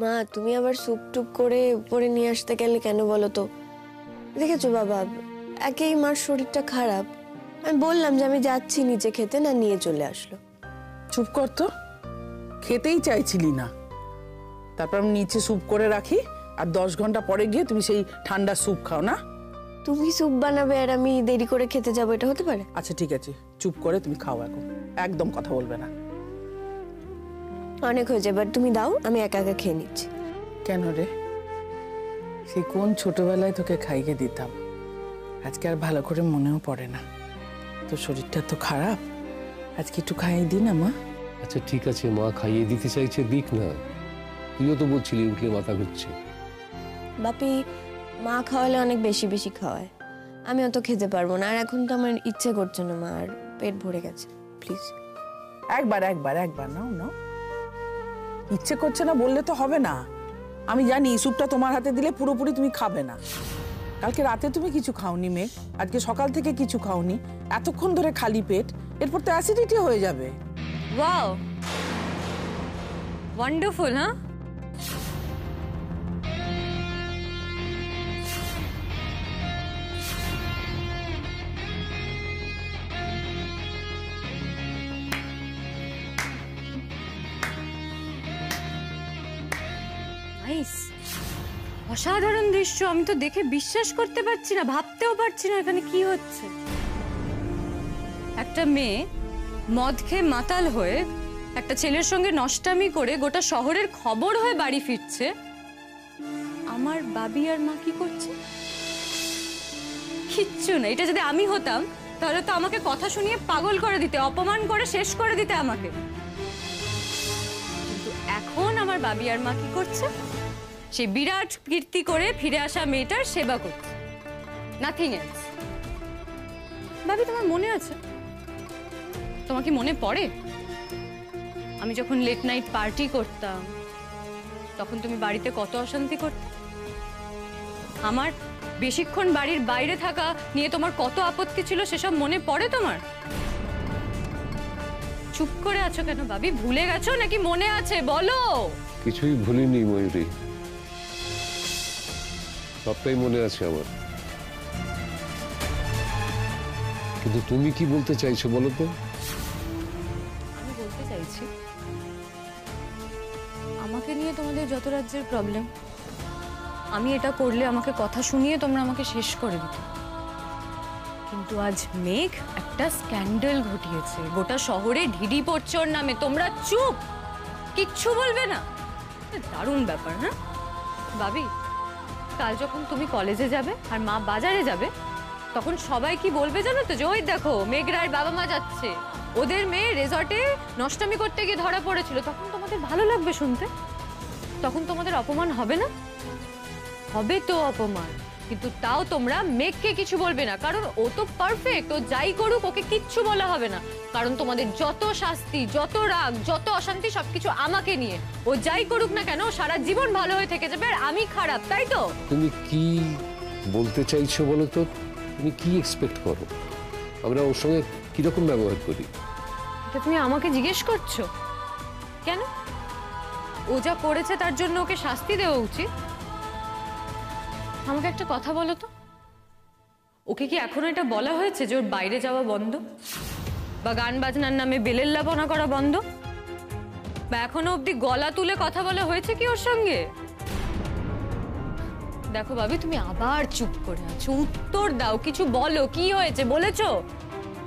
মা তুমি আবার স্যুপ টুপ করে উপরে নিয়ে আসতে গেলে কেন বলো তো? দেখেছো বাবা, একেই মার শরীরটা খারাপ, আমি বললাম যে আমি যাচ্ছি নিচে খেতে, না নিয়ে চলে আসলো। চুপ কর তো, খেতেই চাইছিলি না, তারপর আমি নিচে স্যুপ করে রাখি আর 10 ঘন্টা পরে গিয়ে তুমি সেই ঠান্ডা স্যুপ খাও না? তুমি স্যুপ বানাবে আর আমি দেরি করে খেতে যাবো, এটা হতে পারে? আচ্ছা ঠিক আছে, চুপ করে তুমি খাও, এখন একদম কথা বলবে না। অনেক হয়েছে, এবার তুমি দাও, আমি একা একা খেয়ে নিচ্ছি। কেন রে? সেই কোন ছোটবেলায় তোকে খাইয়ে দিতাম, আজকে আর ভালো করে মনেও পড়ে না। তোর শরীরটা তো খারাপ, আজকে একটু খাইয়ে দি না মা। আচ্ছা ঠিক আছে, মা খাইয়ে দিতে চাইছে, দিক না। তুইও তো বলছিলি উঠলে মাথা ঘুরছে। বাপি, মা খাওয়ালে অনেক বেশি বেশি খাওয়ায়, আমি অত খেতে পারবো না, আর এখন তো আমার ইচ্ছে করছে না মা, আর পেট ভরে গেছে, প্লিজ। একবার একবার একবার নাও নাও, ইচ্ছে করছে না বললে তো হবে না। আমি জানি স্যুপটা তোমার হাতে দিলে পুরোপুরি তুমি খাবে না। কালকে রাতে তুমি কিছু খাওনি মেঘ, আজকে সকাল থেকে কিছু খাওনি, এতক্ষণ ধরে খালি পেট, এরপর তো অ্যাসিডিটি হয়ে যাবে। ওয়াও, ওয়ান্ডারফুল, হ্যাঁ? নাইস, অসাধারণ দৃশ্য। আমি তো দেখে বিশ্বাস করতে পারছি না, ভাবতেও পারছি না এখানে কি হচ্ছে। একটা মেয়ে মদ খেয়ে মাতাল হয়ে একটা ছেলের সঙ্গে নষ্টামি করে গোটা শহরের খবর হয়ে বাড়ি ফিরছে। আমার বাবি আর মা কি করছে? কিচ্ছু না। এটা যদি আমি হতাম তাহলে তো আমাকে কথা শুনিয়ে পাগল করে দিতে, অপমান করে শেষ করে দিতে আমাকে। কিন্তু এখন আমার বাবি আর মা কি করছে? সে বিরাট কীর্তি করে ফিরে আসা মেয়েটার সেবা করছে, নাথিং এলস। ভাবি, তোমার মনে আছে, তোমার কি মনে পড়ে আমি যখন লেট নাইট পার্টি করতাম তখন তুমি বাড়িতে কত অশান্তি করতে? আমার বেশিক্ষণ বাড়ির বাইরে থাকা নিয়ে তোমার কত আপত্তি ছিল, সেসব মনে পড়ে তোমার? চুপ করে আছো কেন ভাবি? ভুলে গেছো নাকি মনে আছে? বলো। কিছুই ভুলিনি ময়ূরী, সবটাই মনে আছে আমার। কিন্তু তুমি কি বলতে চাইছো বলো তো? আমি বলতে চাইছি, আমাকে নিয়ে তোমাদের যত রাজ্যের প্রবলেম, আমি এটা করলে আমাকে কথা শুনিয়ে তোমরা আমাকে শেষ করে দিতে। কিন্তু আজ মেঘ একটা স্ক্যান্ডাল ঘটিয়েছে, গোটা শহরে ঢিডি পড়ছে ওর নামে, তোমরা চুপ, কিচ্ছু বলবে না। দারুণ ব্যাপার না ভাবি? কাল যখন তুমি কলেজে যাবে আর মা বাজারে যাবে, তখন সবাই কি বলবে জানো তো? যে ওই দেখো মেঘরার বাবা মা যাচ্ছে, ওদের মেয়ে রেজর্টে নষ্টামি করতে গিয়ে ধরা পড়েছিল। তখন তোমাদের ভালো লাগবে শুনতে? তখন তোমাদের অপমান হবে না? হবে তো অপমান, কিন্তু তাও তোমরা মেঘকে কিছু বলবে না, কারণ ও তো পারফেক্ট। ও যাই করুক ওকে কিচ্ছু বলা হবে না, কারণ তোমাদের যত শাস্তি, যত রাগ, যত অশান্তি সবকিছু আমাকে নিয়ে। ও যাই করুক না কেন সারা জীবন ভালো হয়ে থেকে যাবে, আর আমি খারাপ, তাই তো? তুমি কি বলতে চাইছো বলো তো? তুমি কি এক্সপেক্ট করো আমরা ওর সঙ্গে কিরকম ব্যবহার করি? এটা তুমি আমাকে জিজ্ঞেস করছো কেন? ও যা করেছে তার জন্য ওকে শাস্তি দেওয়া উচিত। আমাকে একটা কথা বলো তো, ওকে কি এখনো এটা বলা হয়েছে যে ওর বাইরে যাওয়া বন্ধ, বা গান বাজনার নামে বেলেল্লাপনা করা বন্ধ, বা এখনো অব্দি গলা তুলে কথা বলা হয়েছে কি ওর সঙ্গে? দেখো ভাবি, তুমি আবার চুপ করে আছো, উত্তর দাও, কিছু বলো, কি হয়েছে? বলেছো?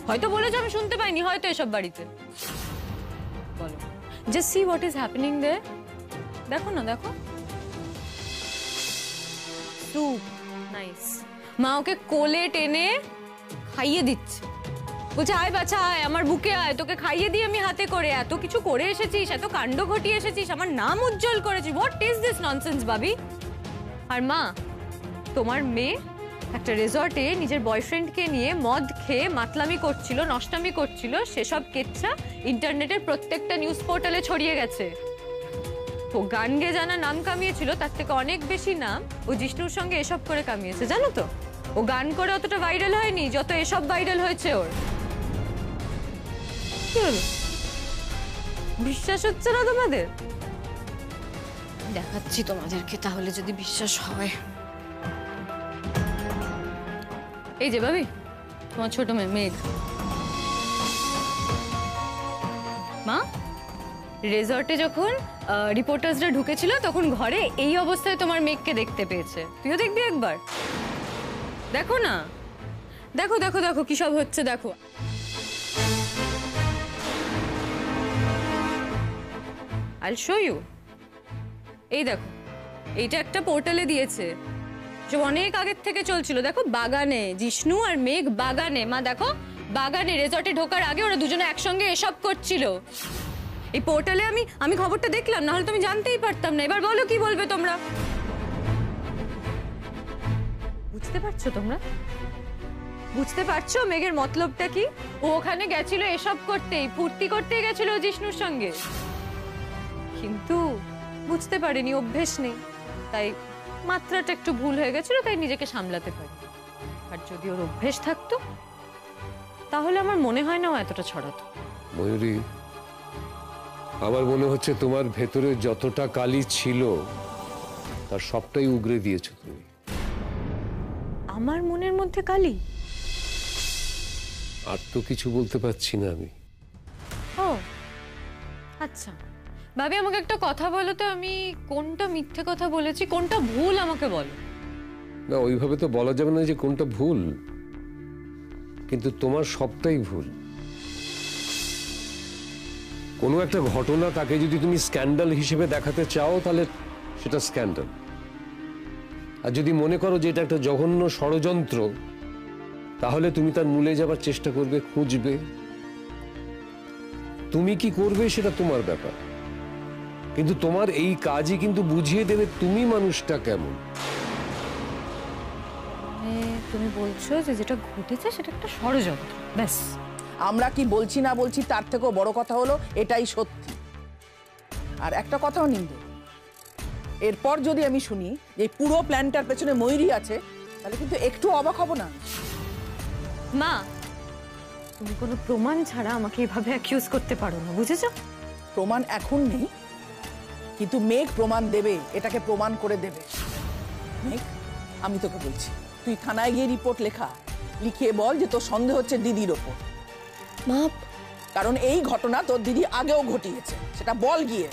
হয়তো বলেছো আমি শুনতে পাইনি, হয়তো এসব বাড়িতে। বলো, just see what is happening there. দেখো না, দেখো, স্যুপ, নাইস। মা ওকে কোলে টেনে খাইয়ে দিচ্ছে, বলছে আয় বাচ্চা আয়, আমার বুকে আয়, তোকে খাইয়ে দিই আমি হাতে করে। এত কিছু করে এসেছিস, এত কাণ্ড ঘটিয়ে এসেছিস, আমার নাম উজ্জ্বল করেছিস। হোয়াট ইজ দিস ননসেন্স ভাবি? আর মা, তোমার মেয়ে একটা রিসর্টে নিজের বয়ফ্রেন্ডকে নিয়ে মদ খেয়ে মাতলামি করছিল, নষ্টামি করছিল, সেসব কেচ্ছা ইন্টারনেটের প্রত্যেকটা নিউজ পোর্টালে ছড়িয়ে গেছে। ও গান গেয়ে জানা নাম কামিয়েছিল, তার থেকে অনেক বেশি নাম ও জিষ্ণুর সঙ্গে এসব করে কামিয়েছে, জানো তো? ও গান করে অতটা ভাইরাল হয়নি যত এসব ভাইরাল হয়েছে ওর। কি হলো, বিশ্বাস হচ্ছে না তোমাদের? দেখাচ্ছি তোমাদেরকে, তাহলে যদি বিশ্বাস হয়। এই যে ভাবি, তোমার ছোট মেয়ে মেঘ। মা, রিসর্টে যখন রিপোর্টার্সরা ঢুকেছিল তখন ঘরে এই অবস্থায় তোমার মেঘকে দেখতে পেয়েছে। তুইও দেখবি একবার, দেখো না, দেখো দেখো দেখো কি সব হচ্ছে দেখো। I'll show you. এই দেখো, এইটা একটা পোর্টালে দিয়েছে, যে অনেক আগের থেকে চলছিল। দেখো বাগানে, জিষ্ণু আর মেঘ বাগানে। মা দেখো, বাগানে রিসর্টে ঢোকার আগে ওরা দুজনে একসঙ্গে এসব করছিল। এই পোর্টালে আমি খবরটা দেখলাম, না হলে তুমি জানতেই পারতাম না। এবার বলো কি বলবে তোমরা? বুঝতে পারছো তোমরা? বুঝতে পারছো মেঘের মতলবটা কি? ও ওখানে গেছিল এসব করতেই, ফুর্তি করতেই গেছিল জিষ্ণুর সঙ্গে, কিন্তু বুঝতে পারেনি, অভ্যেস নেই, তাই মাত্রাটা একটু ভুল হয়ে গেছিল, তাই নিজেকে সামলাতে পারি। আর যদি ওর অভ্যেস থাকতো তাহলে আমার মনে হয় না ও এতটা ছড়াতো। ময়ূরী, আমার মনে হচ্ছে তোমার ভেতরে যতটা কালি ছিল তার সবটাই উগরে দিয়েছো তুমি। আমার মনের মধ্যে কালি? আর তো কিছু বলতে পারছি না আমি। ও আচ্ছা, ভাবি আমাকে একটা কথা বলো তো, আমি কোনটা মিথ্যে কথা বলেছি, কোনটা ভুল আমাকে বলো। না, ওইভাবে তো বলা যাবে না যে কোনটা ভুল, কিন্তু তোমার সবটাই ভুল। কোনো একটা ঘটনা তাকে যদি তুমি স্ক্যান্ডাল হিসেবে দেখাতে চাও তাহলে সেটা স্ক্যান্ডাল, আর যদি মনে করো যে এটা একটা জঘন্য ষড়যন্ত্র তাহলে তুমি তার মূলে যাবার চেষ্টা করবে, খুঁজবে। তুমি কি করবে সেটা তোমার ব্যাপার, কিন্তু তোমার এই কাজই কিন্তু বুঝিয়ে দেবে তুমি মানুষটা কেমন। তুমি বলছো যে যেটা ঘটেছে সেটা একটা ষড়যন্ত্র, ব্যাস। আমরা কি বলছি না বলছি তার থেকেও বড় কথা হলো এটাই সত্যি। আর একটা কথাও নিন্দে, এরপর যদি আমি শুনি যে পুরো প্ল্যানটার পেছনে ময়ূরী আছে, তাহলে কিন্তু একটু অবাক হব না। মা, তুমি কোনো প্রমাণ ছাড়া আমাকে এভাবে অ্যাকিউজ করতে পারো না, বুঝেছো? প্রমাণ এখন নেই, কিন্তু মেঘ প্রমাণ দেবে, এটাকে প্রমাণ করে দেবে। মেঘ, আমি তোকে বলছি, তুই থানায় গিয়ে রিপোর্ট লিখিয়ে বল যে তোর সন্দেহ হচ্ছে দিদির ওপর। মা, কারণ এই ঘটনা তোর দিদি আগেও ঘটিয়েছে, সেটা বল গিয়ে।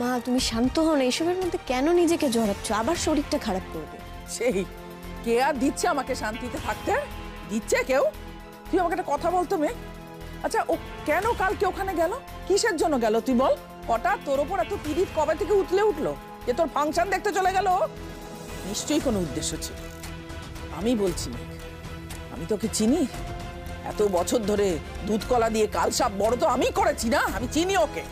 মা তুমি শান্ত হও না, এসবের মধ্যে কেন নিজেকে জড়াচ্ছ? আবার শরীরটা খারাপ করবে। সেই কে আর দিচ্ছে আমাকে শান্তিতে থাকতে? দিচ্ছে কেউ? তুই আমাকে একটা কথা বলতো মেঘ, আচ্ছা ও কেন কালকে ওখানে গেল? কিসের জন্য গেল তুই বল? হঠাৎ তোর ওপর এত পীড়িত কবে থেকে উঠলো যে তোর ফাংশন দেখতে চলে গেল? নিশ্চয়ই কোনো উদ্দেশ্য ছিল। আমি বলছি মেঘ, আমি তোকে চিনি, এত বছর ধরে দুধ কলা দিয়ে কালসাপ বড় তো আমি করেছি না, আমি চিনি ওকে।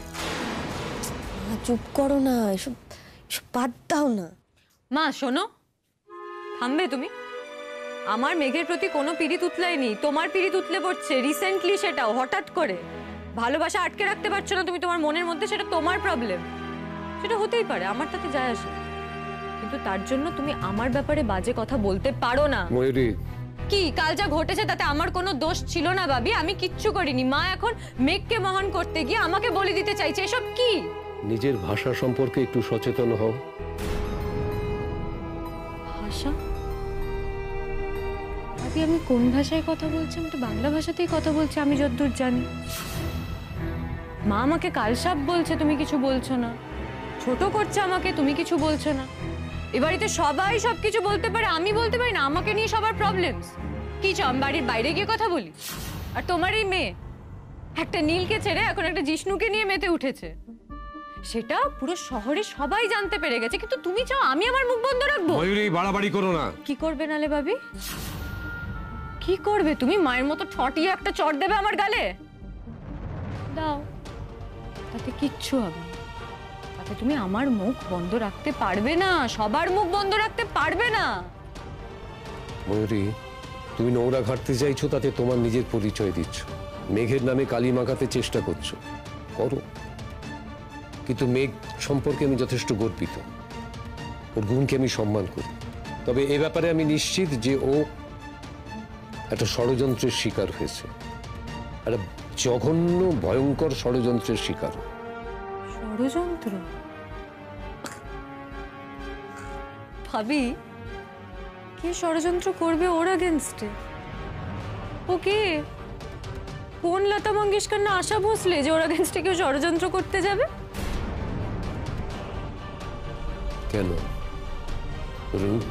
মা চুপ করো না, এসব বাদ দাও না। মা শোনো, থামবে তুমি? আমার মেঘের প্রতি কোনো পীড়িত উতলায়নি, তোমার পীড়িত উতলে পড়ছে রিসেন্টলি, সেটাও হঠাৎ করে। ভালোবাসা আটকে রাখতে পারছো না তুমি তোমার মনের মধ্যে, সেটা তোমার প্রবলেম, সেটা হতেই পারে, আমার তাতে যায় আসে, কিন্তু তার জন্য তুমি আমার ব্যাপারে বাজে কথা বলতে পারো না। ময়ূরী, কি কাল যা ঘটেছে তাতে আমার কোনো দোষ ছিল না ভাবি, আমি কিচ্ছু করিনি। মা এখন মেঘকে মহান করতে গিয়ে আমাকে বলে দিতে চাইছে, এসব কি? নিজের ভাষা সম্পর্কে একটু সচেতন হও। ভাষা? ভাবি আমি কোন ভাষায় কথা বলছি? আমি তো বাংলা ভাষাতেই কথা বলছি আমি যতদূর জানি। মা আমাকে কালসাপ বলছে, তুমি কিছু বলছো না। ছোট করছে আমাকে, তুমি কিছু বলছো না। এ বাড়িতে সবাই সবকিছু বলতে পারে, আমি বলতে পারি না? আমাকে নিয়ে সবার প্রবলেমস। কি চাও আমি বাড়ির বাইরে গিয়ে কথা বলি? আর তোমার এই মেয়ে একটা নীলকে ছেড়ে এখন একটা জিষ্ণুকে নিয়ে মেতে উঠেছে, সেটা পুরো শহরে সবাই জানতে পেরে গেছে, কিন্তু তুমি চাও আমি আমার মুখ বন্ধ রাখবো? ময়ূরী, বাড়াবাড়ি করো না। কি করবে নালে ভাবি? কি করবে তুমি? মায়ের মতো ঠটিয়ে একটা চড় দেবে আমার গালে? দাও, তাতে কিচ্ছু হবে না। তাতে তুমি আমার মুখ বন্ধ রাখতে পারবে না, সবার মুখ বন্ধ রাখতে পারবে না। ময়ূরী, তুমি নোংরা ঘাটতে চাইছো, তাতে তোমার নিজের পরিচয় দিচ্ছ। মেঘের নামে কালি মাখাতে চেষ্টা করছো, করো, কিন্তু মেঘ সম্পর্কে আমি যথেষ্ট গর্বিত, ওর গুণকে আমি সম্মান করি। তবে এ ব্যাপারে আমি নিশ্চিত যে ও একটা ষড়যন্ত্রের শিকার হয়েছে, একটা জঘন্য ভয়ঙ্কর ষড়যন্ত্রের শিকার। ষড়যন্ত্র? ভাবি কে ষড়যন্ত্র করবে ওর আগেনস্টে। ওকে কোন লতা মঙ্গেশকর না আশা ভোসলে যে ওর আগেনস্টে কেউ ষড়যন্ত্র করতে যাবে? কেন রূপ?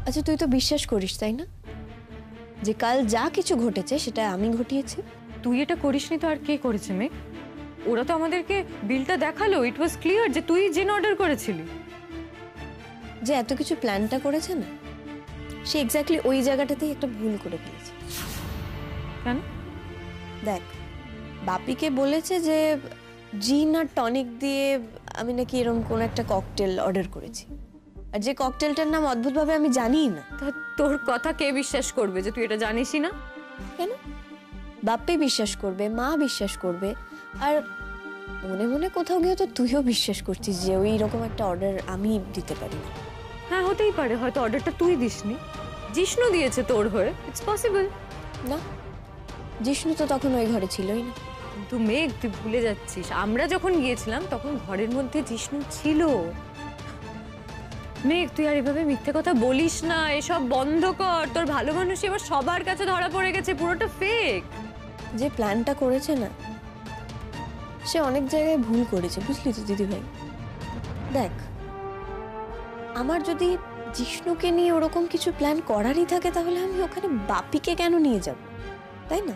আচ্ছা তুই তো বিশ্বাস করিস তাই না যে কাল যা কিছু ঘটেছে সেটা আমি ঘটিয়েছি? তুই এটা করিসনি তো আর কে করেছে মেঘ? ওরা তো আমাদেরকে বিলটা দেখালো, ইট ওয়াজ ক্লিয়ার যে তুই জেন অর্ডার করেছিলি। যে এত কিছু প্ল্যানটা করেছে না, সে এক্স্যাক্টলি ওই জায়গাটাতেই একটা ভুল করে ফেলেছে। কেন? দেখ, বাপিকে বলেছে যে জিন আর টনিক দিয়ে আমি নাকি এরকম কোন একটা ককটেল অর্ডার করেছি, আর যে ককটেলটার নাম অদ্ভুতভাবে আমি জানিই না। তা তোর কথা কে বিশ্বাস করবে যে তুই এটা জানিসই না? কেন? বাপ্পি বিশ্বাস করবে, মা বিশ্বাস করবে, আর মনে মনে কোথাও গিয়ে তো তুইও বিশ্বাস করছিস যে ওই রকম একটা অর্ডার আমি দিতে পারি না। হ্যাঁ হতেই পারে, হয়তো অর্ডারটা তুই দিসনি, জিষ্ণু দিয়েছে তোর হয়ে, ইটস পসিবল। না, জিষ্ণু তো তখন ওই ঘরে ছিলই না। কিন্তু মেঘ তুই ভুলে যাচ্ছিস, আমরা যখন গিয়েছিলাম তখন ঘরের মধ্যে জিষ্ণু ছিল। মেঘ তুই আর এভাবে মিথ্যে কথা বলিস না, এসব বন্ধ কর। তোর ভালো মানুষ এবার সবার কাছে ধরা পড়ে গেছে, পুরোটা ফেক। যে প্ল্যানটা করেছে না, সে অনেক জায়গায় ভুল করেছে, বুঝলি তো দিদি ভাই। দেখ, আমার যদি জিষ্ণুকে নিয়ে ওরকম কিছু প্ল্যান করারই থাকে তাহলে আমি ওখানে বাপিকে কেন নিয়ে যাব, তাই না?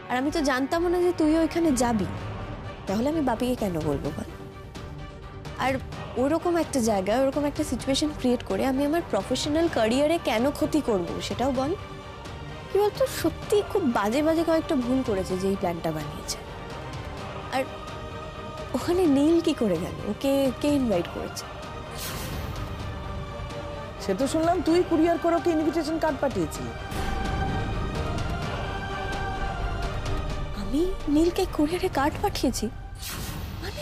আর আমি তো জানতাম না যে তুই ওইখানে যাবি, তাহলে আমি বাপিকে কেন বলবো বল? আর ওরকম একটা জায়গায় ওরকম একটা সিচুয়েশন ক্রিয়েট করে আমি আমার প্রফেশনাল ক্যারিয়ারে কেন ক্ষতি করব সেটাও বল। কি বলতো, সত্যি খুব বাজে বাজে কয়েকটা ভুল করেছে যে এই প্ল্যানটা বানিয়েছে। আর ওখানে নীল কি করে গেল? ওকে কে ইনভাইট করেছে? সে তো শুনলাম তুই কুরিয়ার করে ওকে ইনভিটেশন কার্ড পাঠিয়েছিলি। আমি নীলকে কুরিয়ারে কার্ড পাঠিয়েছি? মানে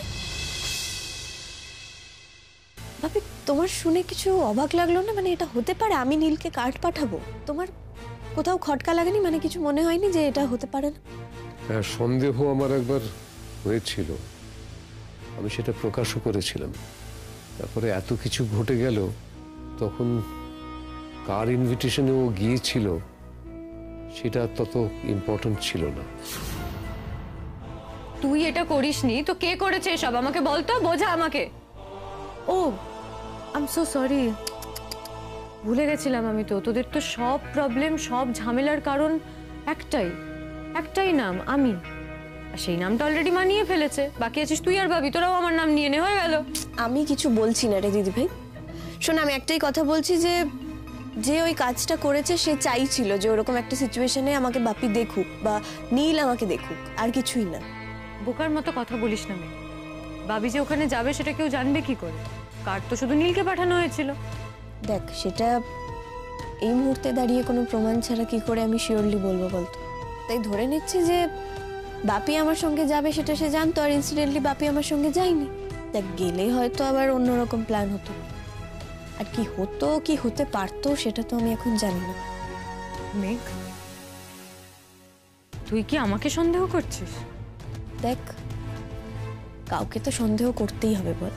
ভাবি, তোমার শুনে কিছু অবাক লাগলো না? মানে এটা হতে পারে আমি নীলকে কার্ড পাঠাবো? তোমার কোথাও খটকা লাগেনি? মানে কিছু মনে হয়নি যে এটা হতে পারে না? হ্যাঁ, সন্দেহ আমার একবার হয়েছিল, আমি সেটা প্রকাশও করেছিলাম। তারপরে এত কিছু ঘটে গেল, তখন কার ইনভিটেশনে ও গিয়েছিল সেটা তত ইম্পর্টেন্ট ছিল না। তুই এটা করিসনি তো কে করেছে এসব? আমাকে বলতো, বোঝা আমাকে। ও আই এম সো সরি, ভুলে গেছিলাম আমি তো। তোদের তো সব প্রবলেম, সব ঝামেলার কারণ একটাই নাম, আমি। আর সেই নামটা অলরেডি মানিয়ে ফেলেছে, বাকি আছিস তুই আর ভাবি। তোরাও আমার নাম নিয়ে নে, হয়ে গেল। আমি কিছু বলছি না রে দিদি ভাই। শোন, আমি একটাই কথা বলছি যে যে ওই কাজটা করেছে সে চাইছিল যে ওরকম একটা সিচুয়েশনে আমাকে বাপি দেখুক বা নীল আমাকে দেখুক, আর কিছুই না। বোকার মতো কথা বলিস না মেয়ে। ভাবি যে ওখানে যাবে সেটা কেউ জানবে কি করে? কার্ড তো শুধু নীলকে পাঠানো হয়েছিল। দেখ, সেটা এই মুহূর্তে দাঁড়িয়ে কোনো প্রমাণ ছাড়া কি করে আমি শিওরলি বলবো বলতো? তাই ধরে নিচ্ছি যে বাপি আমার সঙ্গে যাবে সেটা সে জানতো, আর ইনসিডেন্টলি বাপি আমার সঙ্গে যায়নি। দেখ, গেলে হয়তো আবার অন্যরকম প্ল্যান হতো, আর কি হতো কি হতে পারতো সেটা তো আমি এখন জানি না। মেঘ, তুই কি আমাকে সন্দেহ করছিস? দেখ, কাউকে তো সন্দেহ করতেই হবে বল,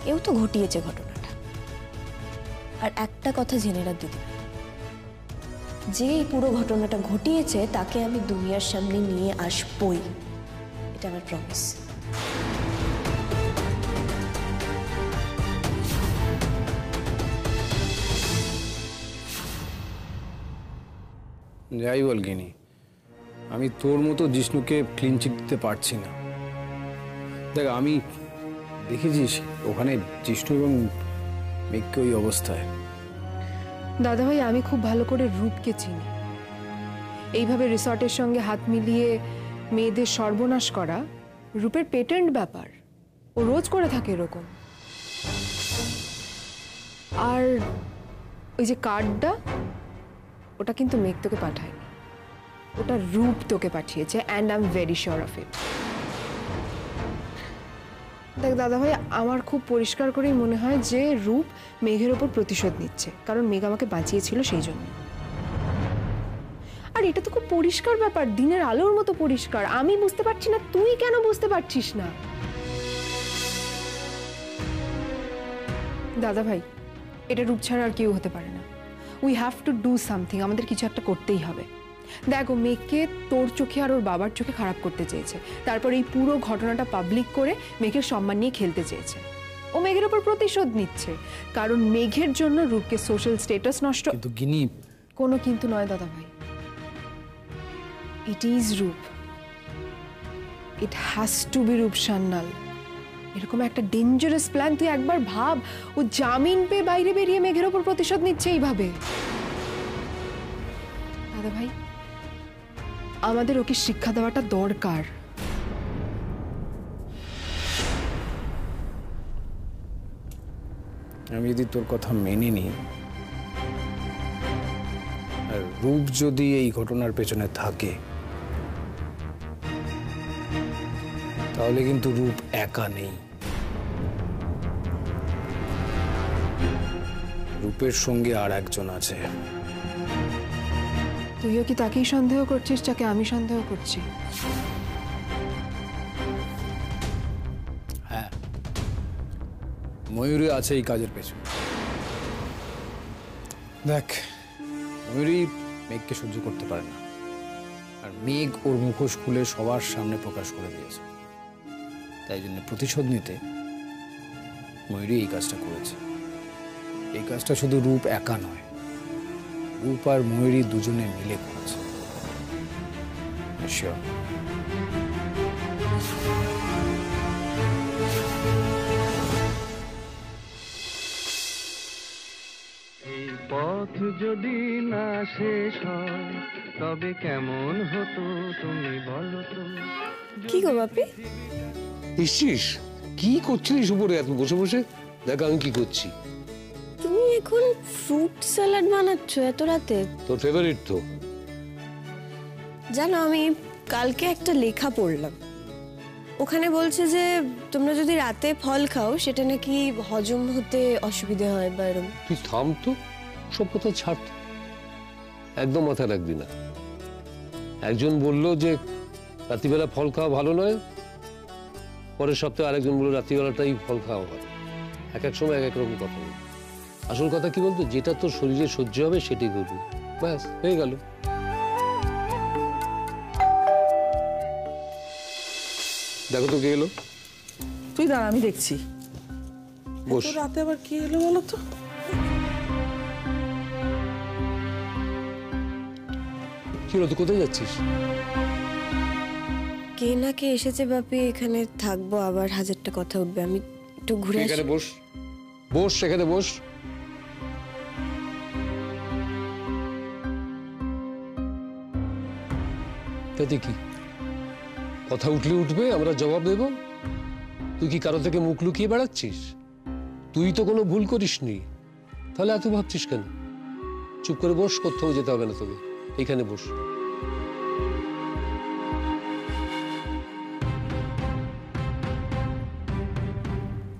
কেউ তো ঘটিয়েছে ঘটনাটা। আর একটা কথা জেনে রাখ দিদি, যে এই পুরো ঘটনাটা ঘটিয়েছে তাকে আমি দুনিয়ার সামনে নিয়ে আসবই, এটা আমার প্রমিস। যাই বল গিনি, আমি তোর মতো জিষ্ণুকে ক্লিন চিট দিতে পারছি না। দেখ, আমি দেখেছিস ওখানে জিষ্ণু এবং মেঘকে ওই অবস্থায়। দাদাভাই, আমি খুব ভালো করে রূপকে চিনি। এইভাবে রিসর্টের সঙ্গে হাত মিলিয়ে মেয়েদের সর্বনাশ করা রূপের পেটেন্ট ব্যাপার। ও রোজ করে থাকে এরকম। আর ওই যে কার্ডটা, ওটা কিন্তু মেঘ তোকে পাঠায়নি, ওটা রূপ তোকে পাঠিয়েছে, and I am very sure of it. দেখ দাদাভাই, আমার খুব পরিষ্কার করেই মনে হয় যে রূপ মেঘের ওপর প্রতিশোধ নিচ্ছে, কারণ মেঘ আমাকে বাঁচিয়েছিল সেই জন্য। আর এটা তো খুব পরিষ্কার ব্যাপার, দিনের আলোর মতো পরিষ্কার। আমি বুঝতে পারছি না, তুই কেন বুঝতে পারছিস না? দাদা ভাই, এটা রূপ ছাড়া আর কেউ হতে পারে না। We have to do something, আমাদের কিছু একটা করতেই হবে। দেখো, মেয়েকে তোর চোখে আর ওর বাবার চোখে খারাপ করতে চেয়েছে, তারপর এই পুরো ঘটনাটা পাবলিক করে মেঘের সম্মান নিয়ে খেলতে চেয়েছে। ও মেঘের ওপর প্রতিশোধ নিচ্ছে, কারণ মেঘের জন্য রূপকে সোশ্যাল স্ট্যাটাস নষ্ট। কিন্তু গিনি, কোনো কিন্তু নয় দাদা ভাই, ইট ইজ রূপ, ইট হ্যাজ টু বি রূপ সান্যাল। এরকম একটা ডেঞ্জারাস প্ল্যান, তুই একবার ভাব, ও জামিন পেয়ে বাইরে বেরিয়ে মেঘের ওপর প্রতিশোধ নিচ্ছে এইভাবে। দাদা ভাই, আমাদের ওকে শিক্ষা দেওয়াটা দরকার। আমি যদি তোর কথা মেনে নিই, আর রূপ যদি এই ঘটনার পেছনে থাকে, তাহলে কিন্তু রূপ একা নেই। রূপের সঙ্গে আর একজন আছে। তুইও কি তাকেই সন্দেহ করছিস যাকে আমি সন্দেহ করছি? হ্যাঁ, ময়ূরী আছে এই কাজের পেছনে। দেখ, ময়ূরী মেঘকে সহ্য করতে পারে না, আর মেঘ ওর মুখোশ খুলে সবার সামনে প্রকাশ করে দিয়েছে। তাই জন্য প্রতিশোধ নিতে ময়ূরী এই কাজটা করেছে। এই কাজটা শুধু রূপ একা নয়, রূপ আর ময়ূরী দুজনে মিলে করেছে। Sure. এই পথ যদি না শেষ হয় তবে কেমন হতো তুমি বলো তো। কি গো বাপি, নিশ্চিস কি করছিলিস উপরে এত বসে বসে? দেখ আমি কি করছি। তুমি এখন ফ্রুট স্যালাড বানাচ্ছ এত রাতে? তোর ফেভারিট তো। জানো, আমি কালকে একটা লেখা পড়লাম, ওখানে বলছে যে তোমরা যদি রাতে ফল খাও সেটা নাকি হজম হতে অসুবিধা হয় বা এরকম। তুই থাম তো, সব কথা ছাড়, একদম মাথায় রাখবি না। একজন বলল যে রাত্রিবেলা ফল খাওয়া ভালো নয়, পরের সপ্তাহে আরেকজন বলল রাত্রিবেলাটাই ফল খাওয়া হয়। এক এক সময় এক এক রকম কথা বলবে। আসল কথা কি বলতো, যেটা তোর শরীরে সহ্য হবে সেটাই করবি, ব্যাস হয়ে গেল। দেখো তো কে এলো। তুই দাঁড়া, আমি দেখছি। বস। রাতে আবার কি এলো বলো তো? কি হলো, তুই কোথায় যাচ্ছিস? কে না কে এসেছে বাপি, এখানে থাকবো আবার হাজারটা কথা উঠবে, আমি একটু ঘুরে আসি। এখানে বস, বস এখানে বস। তাতে কি কথা উঠলে উঠবে, আমরা জবাব দেব। তুই কি কারো থেকে মুখ লুকিয়ে বেড়াচ্ছিস? তুই তো কোনো ভুল করিসনি, তাহলে এত ভাবছিস কেন? চুপ করে বস, কোথাও যেতে হবে না তোকে, এইখানে বস।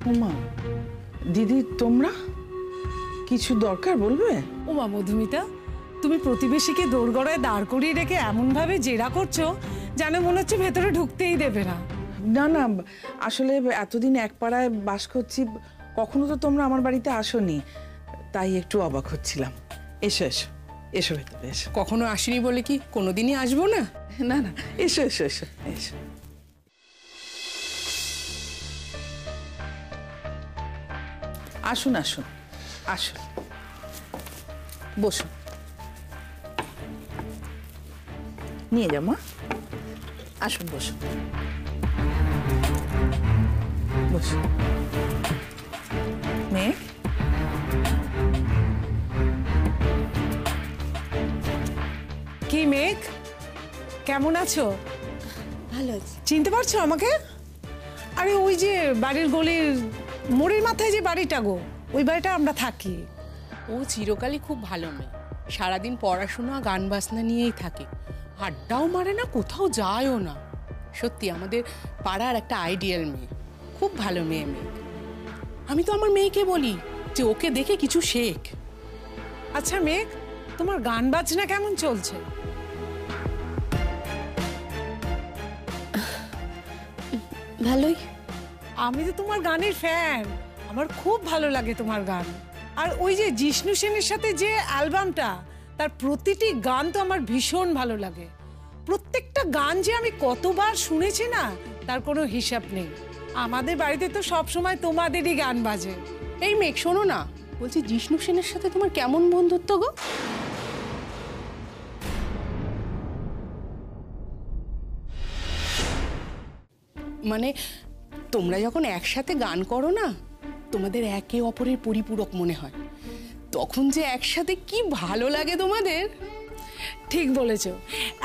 ওমা, দিদি তোমরা কিছু দরকার বলবে? ওমা মধুমিতা, তুমি প্রতিবেশীকে দোরগড়ায় দাঁড় করিয়ে রেখে এমন ভাবে জেরা করছো যেন মনে হচ্ছে ভেতরে ঢুকতেই দেবে না। না না, আসলে এতদিন এক পাড়ায় বাস করছি, কখনো তো তোমরা আমার বাড়িতে আসোনি, তাই একটু অবাক হচ্ছিলাম। এসো এসো এসো, ভেতরে এসো। কখনো আসিনি বলে কি কোনোদিনই আসবো না? না না, এসো এসো এসো এসো। আসুন আসুন আসুন, বসুন, নিয়ে যাও মা, আসুন বসুন বসুন। মেঘ, কি মেঘ, কেমন আছো? ভালো আছে। চিনতে পারছো আমাকে? আরে ওই যে বাড়ির গলির মোড়ের মাথায় যে বাড়িটা গো, ওই বাড়িটা আমরা থাকি। ও চিরকালই খুব ভালো মেয়ে, সারাদিন পড়াশোনা গান বাজনা নিয়েই থাকে, আড্ডাও মারে না, কোথাও যায়ও না। সত্যি আমাদের পাড়ার একটা আইডিয়াল মেয়ে, খুব ভালো মেয়ে। আমি তো আমার মেয়েকে বলি যে ওকে দেখে কিছু শেখ। আচ্ছা মেঘ, তোমার গান বাজনা কেমন চলছে? ভালোই। আমি তো তোমার গানের ফ্যান, আমার খুব ভালো লাগে তোমার গান। আর ওই যে জিষ্ণু সেনের সাথে যে অ্যালবামটা, তার প্রতিটি গান তো আমার ভীষণ ভালো লাগে। প্রত্যেকটা গান যে আমি কতবার শুনেছি না, তার কোনো হিসাব নেই। আমাদের বাড়িতে তো সব সময় তোমাদেরই গান বাজে। এই মেঘ শোনো না, বলছি জিষ্ণু সেনের সাথে তোমার কেমন বন্ধুত্ব গো? মানে তোমরা যখন একসাথে গান করো না, তোমাদের একে অপরের পরিপূরক মনে হয়। তখন যে একসাথে কি ভালো লাগে তোমাদের। ঠিক বলেছ,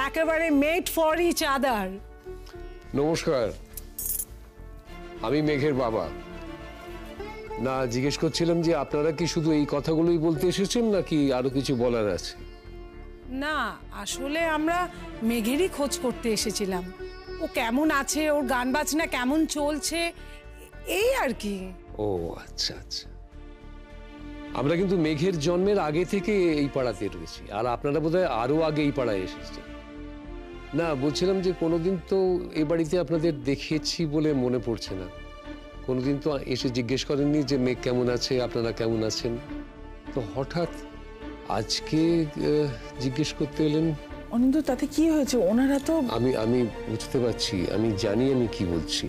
একেবারে মেড ফর ইচ আদার। নমস্কার, আমি মেঘের বাবা। না, জিজ্ঞেস করছিলাম যে আপনারা কি শুধু এই কথাগুলোই বলতে এসেছেন নাকি আরো কিছু বলার আছে? না, আসলে আমরা মেঘেরই খোঁজ করতে এসেছিলাম। ও কেমন আছে, ওর গান বাজনা কেমন চলছে, এই আর কি। ও আচ্ছা আচ্ছা। আমরা কিন্তু মেঘের জন্মের আগে থেকে এই পাড়াতে রয়েছি, আর আপনারা বোধহয় আরো আগে এই পাড়ায় এসেছেন। না, বলছিলাম যে কোনোদিন তো এই বাড়িতে আপনাদের দেখেছি বলে মনে পড়ছে না। কোনোদিন তো এসে জিজ্ঞেস করেননি যে মেঘ কেমন আছে, আপনারা কেমন আছেন। তো হঠাৎ আজকে জিজ্ঞেস করতে এলেন। অনিন্দ, তাতে কি হয়েছে? ওনারা তো আমি বুঝতে পারছি, আমি জানি আমি কি বলছি।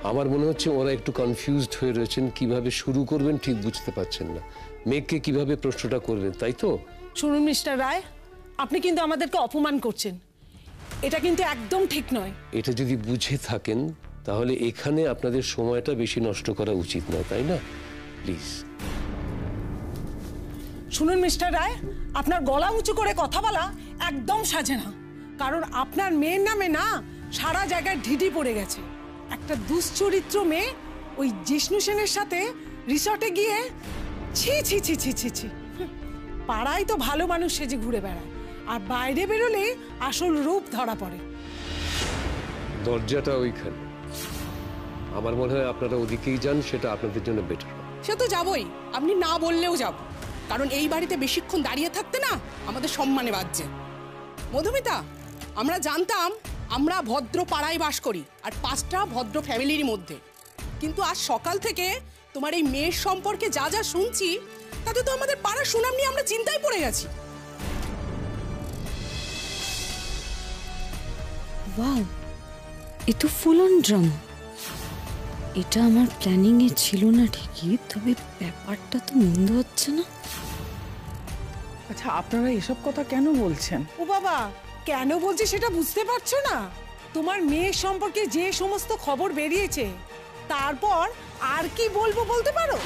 আমার মনে হচ্ছে ওরা একটু কনফিউজড হয়ে রয়েছেন, কিভাবে শুরু করবেন ঠিক বুঝতে পারছেন না। মেঘকে কিভাবে প্রশ্নটা করবেন, তাই তো? শুনুন মিস্টার রায়, আপনি কিন্তু আমাদেরকে অপমান করছেন। এটা কিন্তু একদম ঠিক নয়। এটা যদি বুঝে থাকেন তাহলে এখানে আপনাদের সময়টা বেশি নষ্ট করা উচিত নয়, তাই না? প্লিজ শুনুন মিস্টার রায়, আপনার গলা উঁচু করে কথা বলা একদম সাজে না। কারণ আপনার মেয়ের নামে না সারা জায়গায় ঢিঢি পড়ে গেছে। একটা দুশ্চরিত্র মেয়ে ওই জিষ্ণু সেনের সাথে রিসর্টে গিয়ে ছি ছি ছি ছি ছি ছি। পাড়ায় তো ভালো মানুষ সেজে ঘুরে বেড়ায়, আর বাইরে বেরোলে আসল রূপ ধরা পড়ে। দরজাটা ওইখানে। আমার মনে হয় আপনারা ওদিকেই যান, সেটা আপনাদের জন্য বেটার হবে। সে তো যাবই, আপনি না বললেও যাব। কারণ এই বাড়িতে বেশিক্ষণ দাঁড়িয়ে থাকতে না আমাদের সম্মানে বাজছে। মধুমিতা, আমরা জানতাম আমরা ভদ্র পাড়ায় বাস করি আর 5টা ভদ্র ফ্যামিলির মধ্যে, কিন্তু আজ সকাল থেকে তোমার এই মেয়ের সম্পর্কে যা যা শুনছি, তাতে তো আমাদের পাড়ার সুনাম নিয়ে আমরা চিন্তায় পড়ে গেছি। ওয়াও, এ তো ফুল অন ড্রামা। এটা আমার প্ল্যানিং এ ছিল না ঠিকই, তবে ব্যাপারটা তো মন্দ হচ্ছে না। আচ্ছা, আপনারা এসব কথা কেন বলছেন? ও বাবা, কেন বলছি সেটা বুঝতে পারছো না? তোমার মেয়ের সম্পর্কে যে সমস্ত খবর বেরিয়েছে, তারপর আর কি বলবো বলতে পারো?